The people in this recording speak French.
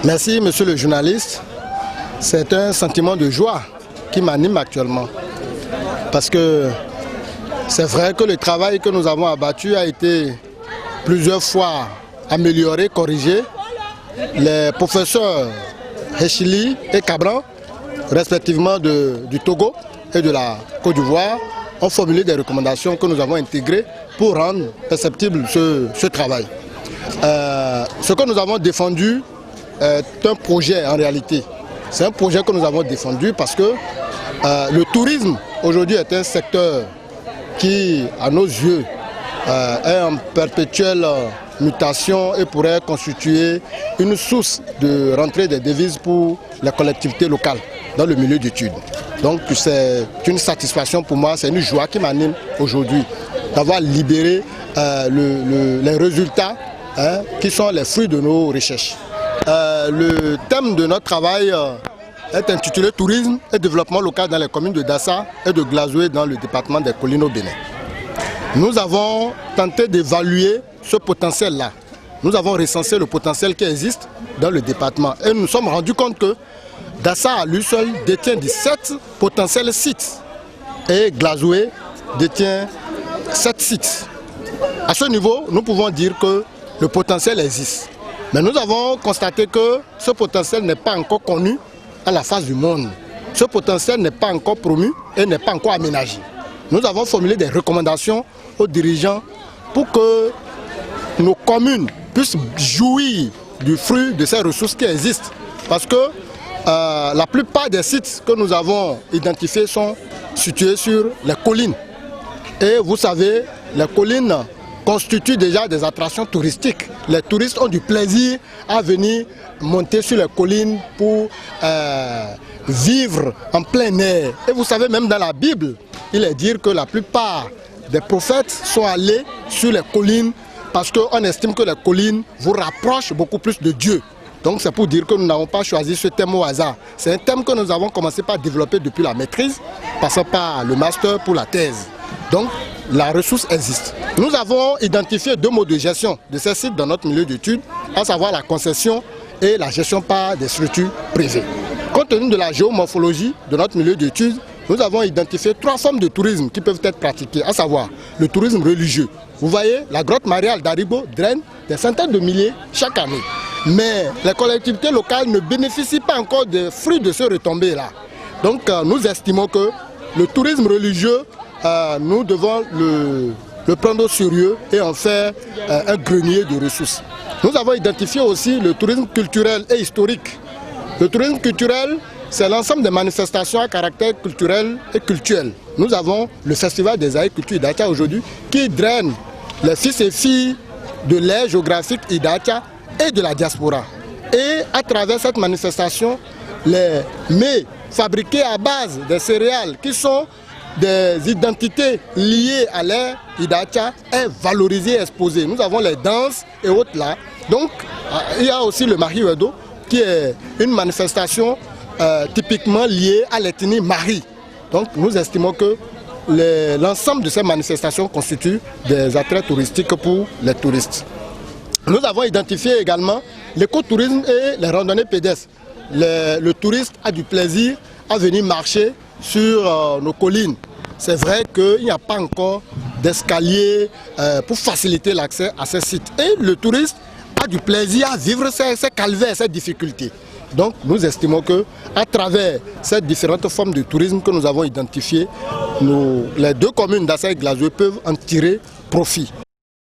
Merci, monsieur le journaliste. C'est un sentiment de joie qui m'anime actuellement. Parce que c'est vrai que le travail que nous avons abattu a été plusieurs fois amélioré, corrigé. Les professeurs Hechili et Cabran, respectivement du Togo et de la Côte d'Ivoire, ont formulé des recommandations que nous avons intégrées pour rendre perceptible ce travail. Ce que nous avons défendu est un projet en réalité. C'est un projet que nous avons défendu parce que le tourisme aujourd'hui est un secteur qui, à nos yeux, est en perpétuelle mutation et pourrait constituer une source de rentrée des devises pour les collectivités locales dans le milieu d'études. Donc c'est une satisfaction pour moi, c'est une joie qui m'anime aujourd'hui d'avoir libéré les résultats qui sont les fruits de nos recherches. Le thème de notre travail est intitulé Tourisme et développement local dans les communes de Dassa et de Glazoué dans le département des Collines au Bénin. Nous avons tenté d'évaluer ce potentiel-là. Nous avons recensé le potentiel qui existe dans le département et nous nous sommes rendus compte que Dassa à lui seul détient 17 potentiels sites et Glazoué détient 7 sites. À ce niveau, nous pouvons dire que le potentiel existe. Mais nous avons constaté que ce potentiel n'est pas encore connu à la face du monde. Ce potentiel n'est pas encore promu et n'est pas encore aménagé. Nous avons formulé des recommandations aux dirigeants pour que nos communes puissent jouir du fruit de ces ressources qui existent. Parce que la plupart des sites que nous avons identifiés sont situés sur les collines. Et vous savez, les collines constituent déjà des attractions touristiques. Les touristes ont du plaisir à venir monter sur les collines pour vivre en plein air. Et vous savez, même dans la Bible, il est dit que la plupart des prophètes sont allés sur les collines parce qu'on estime que les collines vous rapprochent beaucoup plus de Dieu. Donc c'est pour dire que nous n'avons pas choisi ce thème au hasard. C'est un thème que nous avons commencé par développer depuis la maîtrise, passant par le master pour la thèse. Donc la ressource existe. Nous avons identifié 2 modes de gestion de ces sites dans notre milieu d'études, à savoir la concession et la gestion par des structures privées. Compte tenu de la géomorphologie de notre milieu d'études, nous avons identifié 3 formes de tourisme qui peuvent être pratiquées, à savoir le tourisme religieux. Vous voyez, la grotte mariale d'Aribo draine des centaines de milliers chaque année. Mais les collectivités locales ne bénéficient pas encore des fruits de ce retombé-là. Donc nous estimons que le tourisme religieux, nous devons le prendre au sérieux et en faire un grenier de ressources. Nous avons identifié aussi le tourisme culturel et historique. Le tourisme culturel, c'est l'ensemble des manifestations à caractère culturel et cultuel. Nous avons le Festival des agricultures Idatia aujourd'hui qui draine les fils et filles de l'ère géographique Idatia et de la diaspora. Et à travers cette manifestation, les mets fabriqués à base des céréales qui sont des identités liées à l'ère Idatia est valorisé et exposé. Nous avons les danses et autres là. Donc il y a aussi le Mariwedo qui est une manifestation typiquement liée à l'ethnie Mari. Donc nous estimons que l'ensemble de ces manifestations constituent des attraits touristiques pour les touristes. Nous avons identifié également l'écotourisme et les randonnées pédestres. Le touriste a du plaisir à venir marcher sur nos collines. C'est vrai qu'il n'y a pas encore d'escalier pour faciliter l'accès à ces sites. Et le touriste a du plaisir à vivre ces calvaires, ces difficultés. Donc nous estimons qu'à travers ces différentes formes de tourisme que nous avons identifiées, les 2 communes d'Assa et Glazoué peuvent en tirer profit.